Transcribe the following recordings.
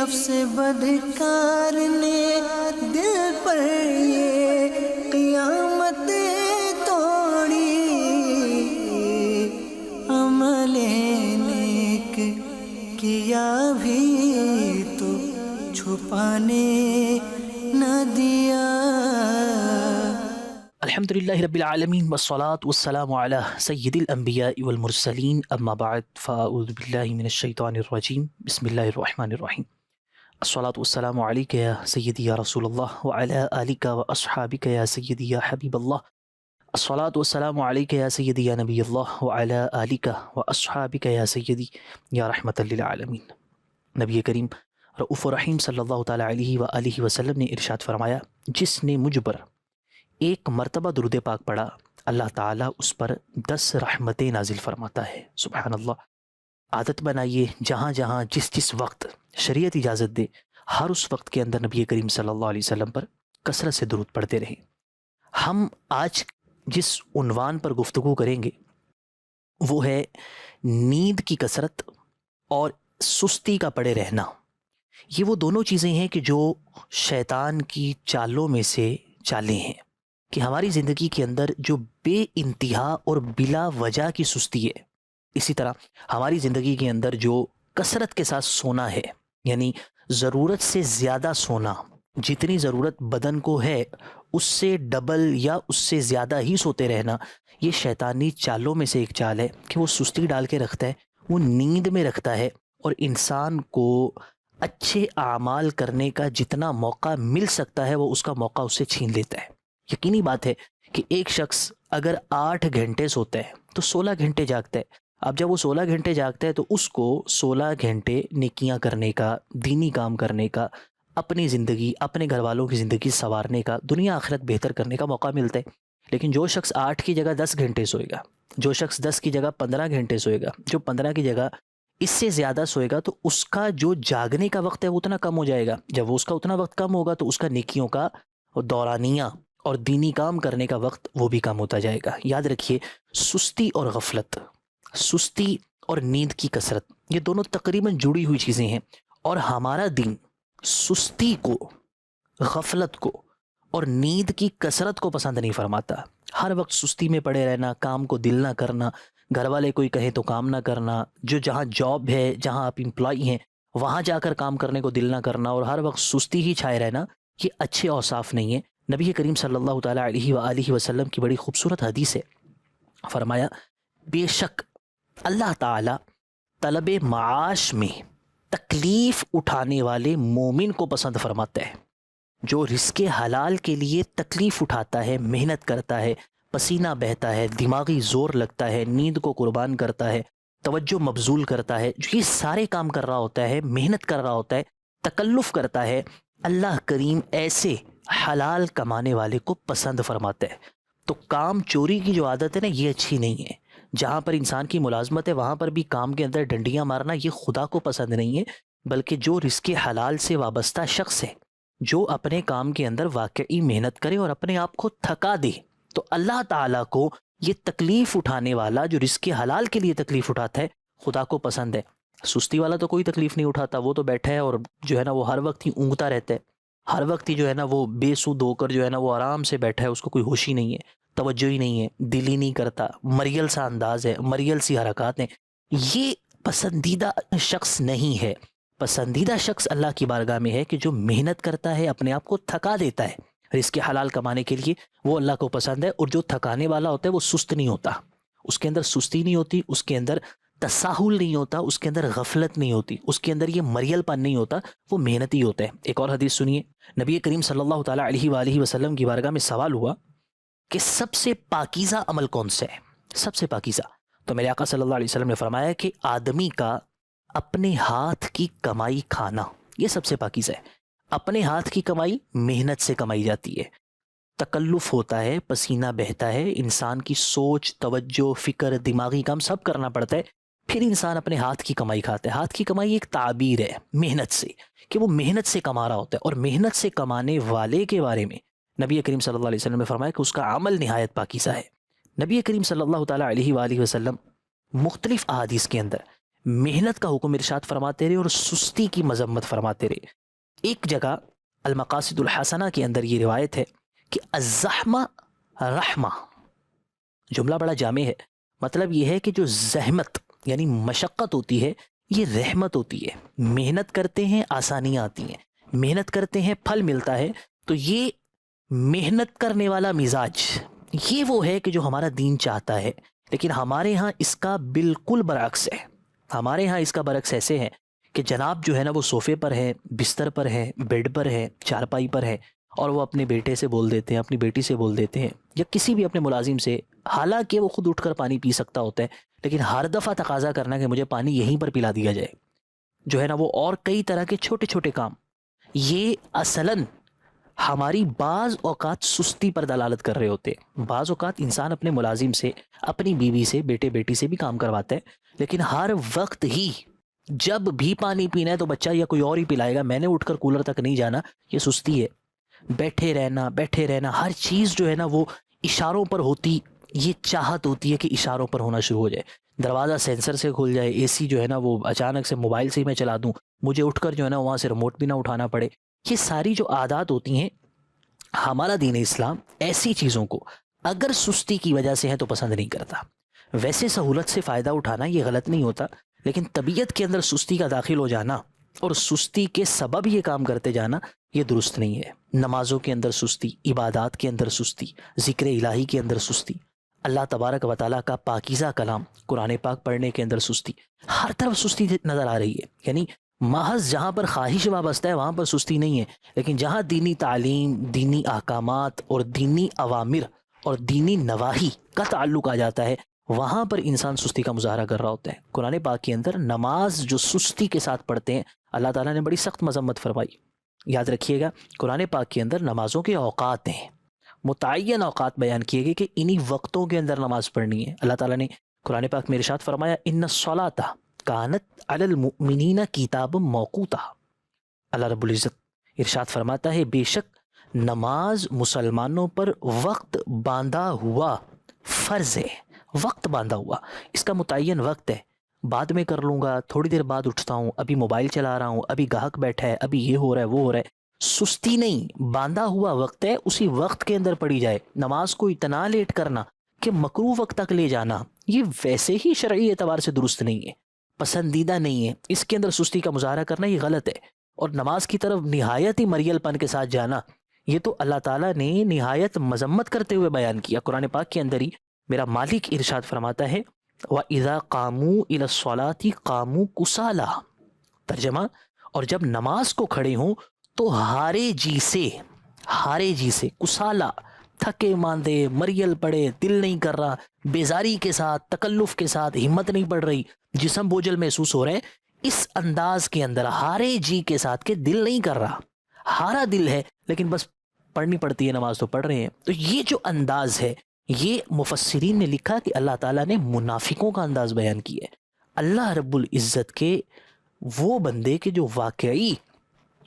نفس بدکار نے دل پر یہ قیامت توڑی، عمل نیک کیا بھی تو چھپانے نہ دیا۔ الحمدللہ رب العالمین والصلاة والسلام علی سید الانبیاء والمرسلین، اما بعد فاعوذ باللہ من الشیطان الرجیم، بسم اللہ الرحمن الرحیم۔ الصلاة والسلام علیک یا سیدی یا رسول اللہ وعلی آلک واصحابک یا سیدی یا حبیب اللہ۔ الصلاة والسلام علیک یا سیدی یا نبی اللہ وعلی آلک واصحابک یا سیدی یا رحمت للعالمین۔ نبی کریم رؤوف الرحیم صلی اللہ تعالی علیہ وآلہ وسلم نے ارشاد فرمایا، جس نے مجھ پر ایک مرتبہ درود پاک پڑھا، اللہ تعالیٰ اس پر 10 رحمتیں نازل فرماتا ہے۔ سبحان اللہ۔ عادت بنائیے جہاں جہاں جس وقت شریعت اجازت دے، ہر اس وقت کے اندر نبی کریم صلی اللہ علیہ وسلم پر کثرت سے درود پڑھتے رہیں۔ ہم آج جس عنوان پر گفتگو کریں گے وہ ہے نیند کی کثرت اور سستی کا پڑے رہنا۔ یہ وہ دونوں چیزیں ہیں کہ جو شیطان کی چالوں میں سے چالیں ہیں، کہ ہماری زندگی کے اندر جو بے انتہا اور بلا وجہ کی سستی ہے، اسی طرح ہماری زندگی کے اندر جو کثرت کے ساتھ سونا ہے، یعنی ضرورت سے زیادہ سونا، جتنی ضرورت بدن کو ہے اس سے ڈبل یا اس سے زیادہ ہی سوتے رہنا، یہ شیطانی چالوں میں سے ایک چال ہے کہ وہ سستی ڈال کے رکھتا ہے، وہ نیند میں رکھتا ہے، اور انسان کو اچھے اعمال کرنے کا جتنا موقع مل سکتا ہے وہ اس کا موقع اس سے چھین لیتا ہے۔ یقینی بات ہے کہ ایک شخص اگر 8 گھنٹے سوتا ہے تو 16 گھنٹے جاگتا ہے۔ اب جب وہ 16 گھنٹے جاگتا ہے تو اس کو 16 گھنٹے نیکیاں کرنے کا، دینی کام کرنے کا، اپنی زندگی، اپنے گھر والوں کی زندگی سنوارنے کا، دنیا آخرت بہتر کرنے کا موقع ملتا ہے۔ لیکن جو شخص 8 کی جگہ 10 گھنٹے سوئے گا، جو شخص 10 کی جگہ 15 گھنٹے سوئے گا، جو 15 کی جگہ اس سے زیادہ سوئے گا، تو اس کا جو جاگنے کا وقت ہے وہ اتنا کم ہو جائے گا۔ جب وہ اس کا اتنا وقت کم ہوگا تو اس کا نیکیوں کا دورانیہ اور دینی کام کرنے کا وقت وہ بھی کم ہوتا جائے گا۔ یاد رکھیے، سستی اور غفلت، سستی اور نیند کی کثرت، یہ دونوں تقریباً جڑی ہوئی چیزیں ہیں، اور ہمارا دین سستی کو، غفلت کو اور نیند کی کثرت کو پسند نہیں فرماتا۔ ہر وقت سستی میں پڑے رہنا، کام کو دل نہ کرنا، گھر والے کوئی کہیں تو کام نہ کرنا، جو جہاں جاب ہے، جہاں آپ امپلائی ہیں وہاں جا کر کام کرنے کو دل نہ کرنا، اور ہر وقت سستی ہی چھائے رہنا، یہ اچھے اوصاف نہیں ہیں۔ نبی کریم صلی اللہ تعالیٰ علیہ وآلہ وسلم کی بڑی خوبصورت حدیث ہے، فرمایا، بے شک اللہ تعالیٰ طلب معاش میں تکلیف اٹھانے والے مومن کو پسند فرماتا ہے۔ جو رزق حلال کے لیے تکلیف اٹھاتا ہے، محنت کرتا ہے، پسینہ بہتا ہے، دماغی زور لگتا ہے، نیند کو قربان کرتا ہے، توجہ مبذول کرتا ہے، جو یہ سارے کام کر رہا ہوتا ہے، محنت کر رہا ہوتا ہے، تکلف کرتا ہے، اللہ کریم ایسے حلال کمانے والے کو پسند فرماتا ہے۔ تو کام چوری کی جو عادت ہے نا، یہ اچھی نہیں ہے۔ جہاں پر انسان کی ملازمت ہے وہاں پر بھی کام کے اندر ڈنڈیاں مارنا یہ خدا کو پسند نہیں ہے، بلکہ جو رزق حلال سے وابستہ شخص ہے، جو اپنے کام کے اندر واقعی محنت کرے اور اپنے آپ کو تھکا دے، تو اللہ تعالیٰ کو یہ تکلیف اٹھانے والا جو رزق حلال کے لیے تکلیف اٹھاتا ہے، خدا کو پسند ہے۔ سستی والا تو کوئی تکلیف نہیں اٹھاتا، وہ تو بیٹھا ہے اور جو ہے نا وہ ہر وقت ہی اونگتا رہتا ہے، ہر وقت ہی جو ہے نا وہ بے سود ہو کر جو ہے نا وہ آرام سے بیٹھا ہے، اس کو کوئی ہوش ہی نہیں ہے، توجہ ہی نہیں ہے، دل ہی نہیں کرتا، مریل سا انداز ہے، مریل سی حرکات ہیں۔ یہ پسندیدہ شخص نہیں ہے۔ پسندیدہ شخص اللہ کی بارگاہ میں ہے کہ جو محنت کرتا ہے، اپنے آپ کو تھکا دیتا ہے رزق حلال کمانے کے لیے، وہ اللہ کو پسند ہے۔ اور جو تھکانے والا ہوتا ہے وہ سست نہیں ہوتا، اس کے اندر سستی نہیں ہوتی، اس کے اندر تساہل نہیں ہوتا، اس کے اندر غفلت نہیں ہوتی، اس کے اندر یہ مریل پن نہیں ہوتا، وہ محنتی ہوتا ہے۔ ایک اور حدیث سنیے، نبی کریم صلی اللہ تعالیٰ علیہ وآلہ وسلم کی بارگاہ میں سوال ہوا کہ سب سے پاکیزہ عمل کون سا ہے؟ سب سے پاکیزہ، تو میرے آقا صلی اللہ علیہ وسلم نے فرمایا کہ آدمی کا اپنے ہاتھ کی کمائی کھانا، یہ سب سے پاکیزہ ہے۔ اپنے ہاتھ کی کمائی محنت سے کمائی جاتی ہے، تکلف ہوتا ہے، پسینہ بہتا ہے، انسان کی سوچ، توجہ، فکر، دماغی کام سب کرنا پڑتا ہے، پھر انسان اپنے ہاتھ کی کمائی کھاتا ہے۔ ہاتھ کی کمائی ایک تعبیر ہے محنت سے، کہ وہ محنت سے کما رہا ہوتا ہے، اور محنت سے کمانے والے کے بارے میں نبی کریم صلی اللہ علیہ وسلم نے فرمایا کہ اس کا عمل نہایت پاکیزہ ہے۔ نبی کریم صلی اللہ تعالیٰ علیہ وآلہ وسلم مختلف احادیث کے اندر محنت کا حکم ارشاد فرماتے رہے اور سستی کی مذمت فرماتے رہے۔ ایک جگہ المقاصد الحسنہ کے اندر یہ روایت ہے کہ الزحمہ رحمہ، جملہ بڑا جامع ہے، مطلب یہ ہے کہ جو زحمت یعنی مشقت ہوتی ہے یہ رحمت ہوتی ہے۔ محنت کرتے ہیں آسانیاں آتی ہیں، محنت کرتے ہیں پھل ملتا ہے۔ تو یہ محنت کرنے والا مزاج یہ وہ ہے کہ جو ہمارا دین چاہتا ہے، لیکن ہمارے ہاں اس کا بالکل برعکس ہے۔ ہمارے ہاں اس کا برعکس ایسے ہے کہ جناب جو ہے نا وہ صوفے پر ہے، بستر پر ہے، بیڈ پر ہے، چارپائی پر ہے، اور وہ اپنے بیٹے سے بول دیتے ہیں، اپنی بیٹی سے بول دیتے ہیں، یا کسی بھی اپنے ملازم سے، حالانکہ وہ خود اٹھ کر پانی پی سکتا ہوتا ہے، لیکن ہر دفعہ تقاضا کرنا کہ مجھے پانی یہیں پر پلا دیا جائے، جو ہے نا وہ، اور کئی طرح کے چھوٹے چھوٹے کام، یہ اصلاً ہماری بعض اوقات سستی پر دلالت کر رہے ہوتے ہیں۔ بعض اوقات انسان اپنے ملازم سے، اپنی بیوی سے، بیٹے بیٹی سے بھی کام کرواتا ہے، لیکن ہر وقت ہی جب بھی پانی پینا ہے تو بچہ یا کوئی اور ہی پلائے گا، میں نے اٹھ کر کولر تک نہیں جانا، یہ سستی ہے۔ بیٹھے رہنا، ہر چیز جو ہے نا وہ اشاروں پر ہوتی، یہ چاہت ہوتی ہے کہ اشاروں پر ہونا شروع ہو جائے، دروازہ سینسر سے کھل جائے، اے سی جو ہے نا وہ اچانک سے موبائل سے ہی میں چلا دوں، مجھے اٹھ کر جو ہے نا وہاں سے ریموٹ بھی نہ اٹھانا پڑے۔ یہ ساری جو عادات ہوتی ہیں، ہمارا دین اسلام ایسی چیزوں کو اگر سستی کی وجہ سے ہے تو پسند نہیں کرتا۔ ویسے سہولت سے فائدہ اٹھانا یہ غلط نہیں ہوتا، لیکن طبیعت کے اندر سستی کا داخل ہو جانا اور سستی کے سبب یہ کام کرتے جانا یہ درست نہیں ہے۔ نمازوں کے اندر سستی، عبادات کے اندر سستی، ذکر الہی کے اندر سستی، اللہ تبارک و تعالیٰ کا پاکیزہ کلام قرآن پاک پڑھنے کے اندر سستی، ہر طرف سستی نظر آ رہی ہے۔ یعنی محض جہاں پر خواہش وابستہ ہے وہاں پر سستی نہیں ہے، لیکن جہاں دینی تعلیم، دینی احکامات اور دینی اوامر اور دینی نواہی کا تعلق آ جاتا ہے وہاں پر انسان سستی کا مظاہرہ کر رہا ہوتا ہے۔ قرآن پاک کے اندر نماز جو سستی کے ساتھ پڑھتے ہیں اللہ تعالیٰ نے بڑی سخت مذمت فرمائی۔ یاد رکھیے گا قرآن پاک کے اندر نمازوں کے اوقات ہیں، متعین اوقات بیان کیے گئے کہ انہی وقتوں کے اندر نماز پڑھنی ہے۔ اللہ تعالیٰ نے قرآن پاک میں ارشاد فرمایا ان الصلاۃ کانت علی المؤمنین کتابا موقوتا۔ اللہ رب العزت ارشاد فرماتا ہے بے شک نماز مسلمانوں پر وقت باندھا ہوا فرض ہے، وقت باندھا ہوا، اس کا متعین وقت ہے، بعد میں کر لوں گا، تھوڑی دیر بعد اٹھتا ہوں، ابھی موبائل چلا رہا ہوں، ابھی گاہک بیٹھا ہے، ابھی یہ ہو رہا ہے وہ ہو رہا ہے۔ سستی نہیں، باندھا ہوا وقت ہے، اسی وقت کے اندر پڑھی جائے۔ نماز کو اتنا لیٹ کرنا کہ مکروہ وقت تک لے جانا یہ ویسے ہی شرعی اعتبار سے درست نہیں ہے، پسندیدہ نہیں ہے، اس کے اندر سستی کا مظاہرہ کرنا یہ غلط ہے۔ اور نماز کی طرف نہایت ہی مریل پن کے ساتھ جانا یہ تو اللہ تعالیٰ نے نہایت مذمت کرتے ہوئے بیان کیا۔ قرآن پاک کے اندر ہی میرا مالک ارشاد فرماتا ہے وَإِذَا قَامُوا إِلَى الصَّلَاةِ قَامُوا كُسَالَىٰ، ترجمہ، اور جب نماز کو کھڑے ہوں تو ہارے جی سے کسالہ، تھکے ماندے، مریل پڑے، دل نہیں کر رہا، بیزاری کے ساتھ، تکلف کے ساتھ، ہمت نہیں پڑ رہی، جسم بوجھل محسوس ہو رہا ہے، اس انداز کے اندر ہارے جی کے ساتھ کہ دل نہیں کر رہا، ہارا دل ہے لیکن بس پڑھنی پڑتی ہے، نماز تو پڑھ رہے ہیں۔ تو یہ جو انداز ہے یہ مفسرین نے لکھا کہ اللہ تعالیٰ نے منافقوں کا انداز بیان کیا ہے۔ اللہ رب العزت کے وہ بندے کے جو واقعی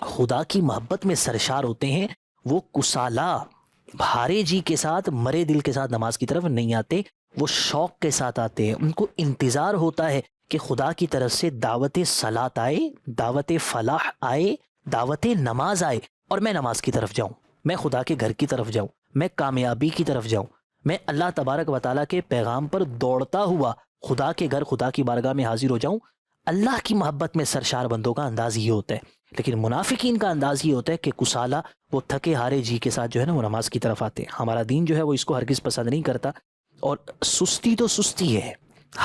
خدا کی محبت میں سرشار ہوتے ہیں وہ کسالہ، بھارے جی کے ساتھ، مرے دل کے ساتھ نماز کی طرف نہیں آتے، وہ شوق کے ساتھ آتے ہیں، ان کو انتظار ہوتا ہے کہ خدا کی طرف سے دعوت صلاۃ آئے، دعوت فلاح آئے، دعوت نماز آئے اور میں نماز کی طرف جاؤں، میں خدا کے گھر کی طرف جاؤں، میں کامیابی کی طرف جاؤں، میں اللہ تبارک و تعالیٰ کے پیغام پر دوڑتا ہوا خدا کے گھر، خدا کی بارگاہ میں حاضر ہو جاؤں۔ اللہ کی محبت میں سرشار بندوں کا انداز یہ ہوتا ہے، لیکن منافقین کا انداز یہ ہوتا ہے کہ کسالہ، وہ تھکے ہارے جی کے ساتھ جو ہے نا وہ نماز کی طرف آتے ہیں۔ ہمارا دین جو ہے وہ اس کو ہرگز پسند نہیں کرتا، اور سستی تو سستی ہے،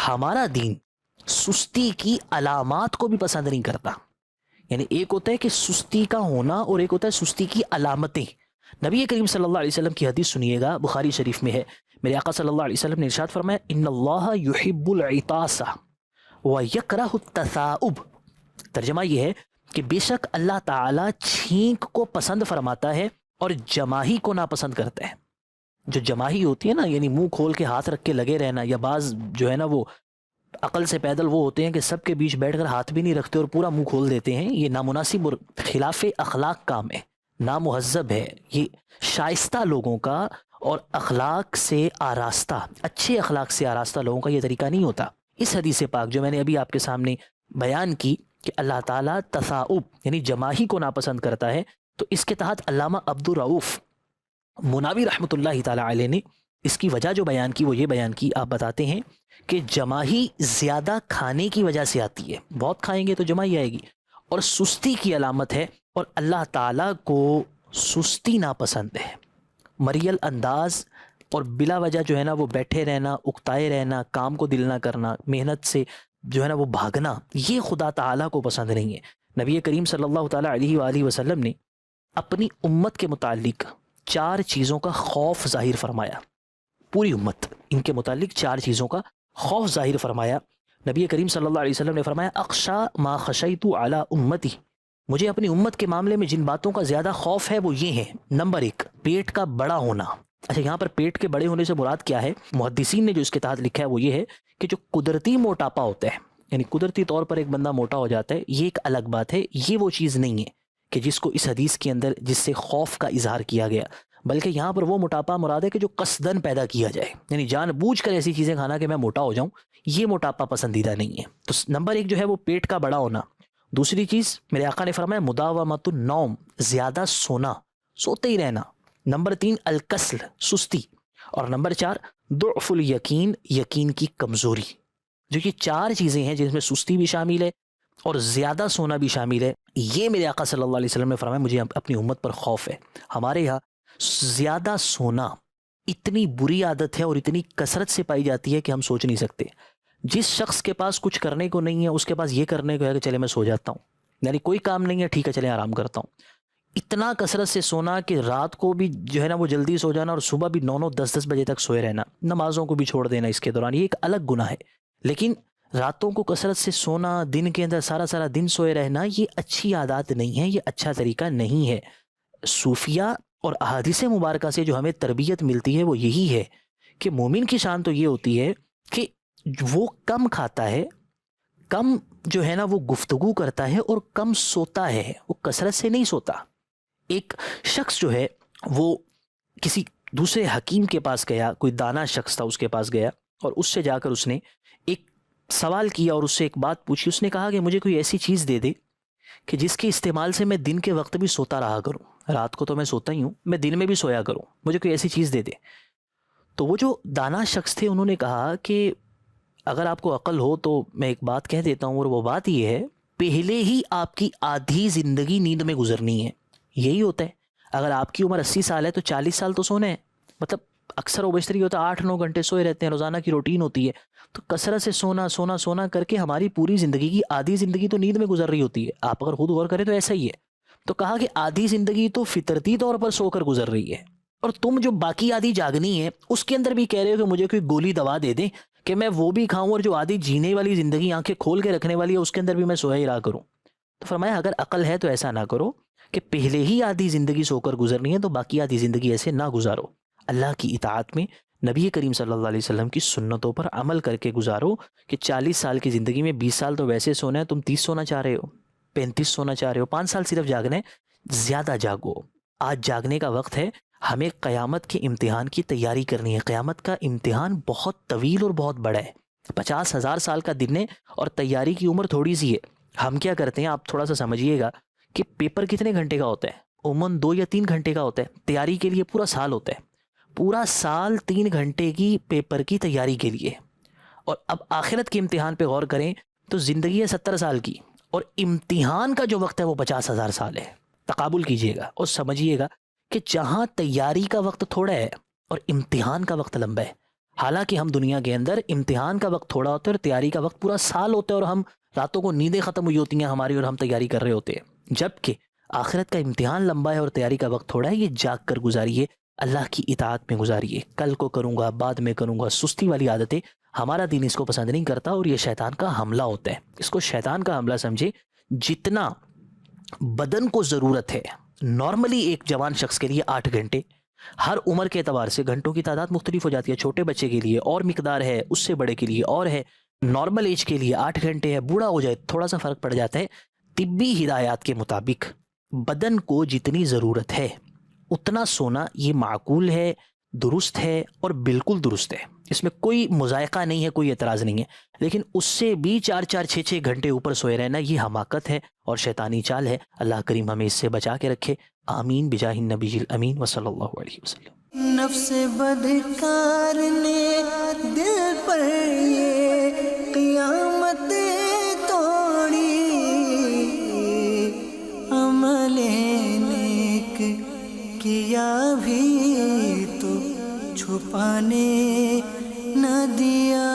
ہمارا دین سستی کی علامات کو بھی پسند نہیں کرتا۔ یعنی ایک ہوتا ہے کہ سستی کا ہونا اور ایک ہوتا ہے سستی کی علامتیں۔ نبی کریم صلی اللہ علیہ وسلم کی حدیث سنیے گا، بخاری شریف میں ہے، میرے آقا صلی اللہ علیہ وسلم نے ارشاد فرمایا ان اللہ یحب العطاس ویکرہ التثاؤب۔ ترجمہ یہ ہے کہ بے شک اللہ تعالیٰ چھینک کو پسند فرماتا ہے اور جماہی کو ناپسند کرتا ہے۔ جو جماہی ہوتی ہے نا، یعنی منہ کھول کے ہاتھ رکھ کے لگے رہنا، یا بعض جو ہے نا وہ عقل سے پیدل وہ ہوتے ہیں کہ سب کے بیچ بیٹھ کر ہاتھ بھی نہیں رکھتے اور پورا منہ کھول دیتے ہیں، یہ نامناسب اور خلاف اخلاق کام ہے، نامہذب ہے۔ یہ شائستہ لوگوں کا اور اخلاق سے آراستہ، اچھے اخلاق سے آراستہ لوگوں کا یہ طریقہ نہیں ہوتا۔ اس حدیث پاک جو میں نے ابھی آپ کے سامنے بیان کی کہ اللہ تعالیٰ تصاؤب یعنی جماہی کو ناپسند کرتا ہے، تو اس کے تحت علامہ عبد الرؤوف مناوی رحمۃ اللہ تعالیٰ علیہ نے اس کی وجہ جو بیان کی وہ یہ بیان کی، آپ بتاتے ہیں کہ جماہی زیادہ کھانے کی وجہ سے آتی ہے، بہت کھائیں گے تو جماہی آئے گی، اور سستی کی علامت ہے، اور اللہ تعالیٰ کو سستی ناپسند ہے۔ مریل انداز اور بلا وجہ جو ہے نا وہ بیٹھے رہنا، اکتائے رہنا، کام کو دل نہ کرنا، محنت سے جو ہے نا وہ بھاگنا، یہ خدا تعالیٰ کو پسند نہیں ہے۔ نبی کریم صلی اللہ تعالیٰ علیہ وآلہ وسلم نے اپنی امت کے متعلق 4 چیزوں کا خوف ظاہر فرمایا، پوری امت ان کے متعلق 4 چیزوں کا خوف ظاہر فرمایا۔ نبی کریم صلی اللہ علیہ وسلم نے فرمایا اخشا ما خشیت علی امتی، مجھے اپنی امت کے معاملے میں جن باتوں کا زیادہ خوف ہے وہ یہ ہیں۔ نمبر 1، پیٹ کا بڑا ہونا۔ اچھا، یہاں پر پیٹ کے بڑے ہونے سے مراد کیا ہے؟ محدثین نے جو اس کے تحت لکھا ہے وہ یہ ہے کہ جو قدرتی موٹاپا ہوتا ہے، یعنی قدرتی طور پر ایک بندہ موٹا ہو جاتا ہے، یہ ایک الگ بات ہے، یہ وہ چیز نہیں ہے کہ جس کو اس حدیث کے اندر جس سے خوف کا اظہار کیا گیا، بلکہ یہاں پر وہ موٹاپا مراد ہے کہ جو قصدن پیدا کیا جائے، یعنی جان بوجھ کر ایسی چیزیں کھانا کہ میں موٹا ہو جاؤں، یہ موٹاپا پسندیدہ نہیں ہے۔ تو نمبر 1 جو ہے وہ پیٹ کا بڑا ہونا۔ دوسری چیز میرے آقا نے فرمایا مداومۃ النوم، زیادہ سونا، سوتے ہی رہنا۔ نمبر 3 الکسل، سستی، اور نمبر 4 ضعف الیقین، یقین کی کمزوری۔ جو یہ 4 چیزیں ہیں جس میں سستی بھی شامل ہے اور زیادہ سونا بھی شامل ہے، یہ میرے آقا صلی اللہ علیہ وسلم نے فرمایا مجھے اپنی امت پر خوف ہے۔ ہمارے یہاں زیادہ سونا اتنی بری عادت ہے اور اتنی کثرت سے پائی جاتی ہے کہ ہم سوچ نہیں سکتے۔ جس شخص کے پاس کچھ کرنے کو نہیں ہے اس کے پاس یہ کرنے کو ہے کہ چلے میں سو جاتا ہوں، یعنی کوئی کام نہیں ہے، ٹھیک ہے چلے آرام کرتا ہوں۔ اتنا کثرت سے سونا کہ رات کو بھی جو ہے نا وہ جلدی سو جانا اور صبح بھی 9 10 بجے تک سوئے رہنا، نمازوں کو بھی چھوڑ دینا اس کے دوران، یہ ایک الگ گناہ ہے۔ لیکن راتوں کو کثرت سے سونا، دن کے اندر سارا دن سوئے رہنا، یہ اچھی عادات نہیں ہے، یہ اچھا طریقہ نہیں ہے۔ صوفیہ اور احادیث مبارکہ سے جو ہمیں تربیت ملتی ہے وہ یہی ہے کہ مومن کی شان تو یہ ہوتی ہے کہ وہ کم کھاتا ہے، کم جو ہے نا وہ گفتگو کرتا ہے اور کم سوتا ہے، وہ کثرت سے نہیں سوتا۔ ایک شخص جو ہے وہ کسی دوسرے حکیم کے پاس گیا، کوئی دانا شخص تھا، اس کے پاس گیا اور اس سے جا کر اس نے ایک سوال کیا اور اس سے ایک بات پوچھی۔ اس نے کہا کہ مجھے کوئی ایسی چیز دے دے کہ جس کے استعمال سے میں دن کے وقت بھی سوتا رہا کروں، رات کو تو میں سوتا ہی ہوں، میں دن میں بھی سویا کروں، مجھے کوئی ایسی چیز دے دے۔ تو وہ جو دانا شخص تھے انہوں نے کہا کہ اگر آپ کو عقل ہو تو میں ایک بات کہہ دیتا ہوں، اور وہ بات یہ ہے پہلے ہی آپ کی آدھی زندگی نیند میں گزرنی ہے۔ یہی ہوتا ہے، اگر آپ کی عمر 80 سال ہے تو 40 سال تو سونا ہے، مطلب اکثر و بیشتر یہ ہوتا ہے 8-9 گھنٹے سوئے رہتے ہیں، روزانہ کی روٹین ہوتی ہے۔ تو کثرت سے سونا کر کے ہماری پوری زندگی کی آدھی زندگی تو نیند میں گزر رہی ہوتی ہے۔ آپ اگر خود غور کریں تو ایسا ہی ہے۔ تو کہا کہ آدھی زندگی تو فطرتی طور پر سو کر گزر رہی ہے، اور تم جو باقی آدھی جاگنی ہے اس کے اندر بھی کہہ رہے ہو کہ مجھے کوئی گولی دوا دے دیں کہ میں وہ بھی کھاؤں، اور جو آدھی جینے والی زندگی آنکھیں کھول کے رکھنے والی ہے اس کے اندر بھی میں سویا ہی رہا کروں۔ تو فرمایا اگر عقل ہے تو ایسا نہ کرو کہ پہلے ہی آدھی زندگی سو کر گزرنی ہے تو باقی آدھی زندگی ایسے نہ گزارو، اللہ کی اطاعت میں نبی کریم صلی اللہ علیہ وسلم کی سنتوں پر عمل کر کے گزارو۔ کہ 40 سال کی زندگی میں 20 سال تو ویسے سونا ہے، تم 30 سونا چاہ رہے ہو، 35 سونا چاہ رہے ہو، 5 سال صرف جاگنا ہے، زیادہ جاگو۔ آج جاگنے کا وقت ہے، ہمیں قیامت کے امتحان کی تیاری کرنی ہے۔ قیامت کا امتحان بہت طویل اور بہت بڑا ہے، 50,000 سال کا دن ہے اور تیاری کی عمر تھوڑی سی ہے۔ ہم کیا کرتے ہیں آپ تھوڑا سا سمجھیے گا کہ پیپر کتنے گھنٹے کا ہوتا ہے؟ عموماً 2 یا 3 گھنٹے کا ہوتا ہے، تیاری کے لیے پورا سال ہوتا ہے، پورا سال 3 گھنٹے کی پیپر کی تیاری کے لیے۔ اور اب آخرت کے امتحان پہ غور کریں تو زندگی ہے 70 سال کی، اور امتحان کا جو وقت ہے وہ 50,000 سال ہے۔ تقابل کیجئے گا اور سمجھیے گا کہ جہاں تیاری کا وقت تھوڑا ہے اور امتحان کا وقت لمبا ہے، حالانکہ ہم دنیا کے اندر امتحان کا وقت تھوڑا ہوتا ہے اور تیاری کا وقت پورا سال ہوتا ہے، اور ہم راتوں کو نیندیں ختم ہوئی ہوتی ہیں ہماری اور ہم تیاری کر رہے ہوتے ہیں، جبکہ آخرت کا امتحان لمبا ہے اور تیاری کا وقت تھوڑا ہے۔ یہ جاگ کر گزاریے، اللہ کی اطاعت میں گزاریے، کل کو کروں گا، بعد میں کروں گا، سستی والی عادتیں ہمارا دین اس کو پسند نہیں کرتا، اور یہ شیطان کا حملہ ہوتا ہے۔ اس کو شیطان کا حملہ سمجھے۔ جتنا بدن کو ضرورت ہے نارملی ایک جوان شخص کے لیے 8 گھنٹے، ہر عمر کے اعتبار سے گھنٹوں کی تعداد مختلف ہو جاتی ہے، چھوٹے بچے کے لیے اور مقدار ہے، اس سے بڑے کے لیے اور ہے، نارمل ایج کے لیے 8 گھنٹے ہے، بوڑھا ہو جائے تھوڑا سا فرق پڑ جاتا ہے۔ طبی ہدایات کے مطابق بدن کو جتنی ضرورت ہے اتنا سونا یہ معقول ہے، درست ہے اور بالکل درست ہے۔ اس میں کوئی مذائقہ نہیں ہے، کوئی اعتراض نہیں ہے، لیکن اس سے بھی 4-4 6-6 گھنٹے اوپر سوئے رہنا یہ حماقت ہے اور شیطانی چال ہے۔ اللہ کریم ہمیں اس سے بچا کے رکھے، آمین بجاہ النبی الامین وصلی اللہ علیہ وسلم۔ نفس بدکار نے دل پر یہ قیامت توڑی، عمل نیک کیا بھی تو چھپانے نہ دیا۔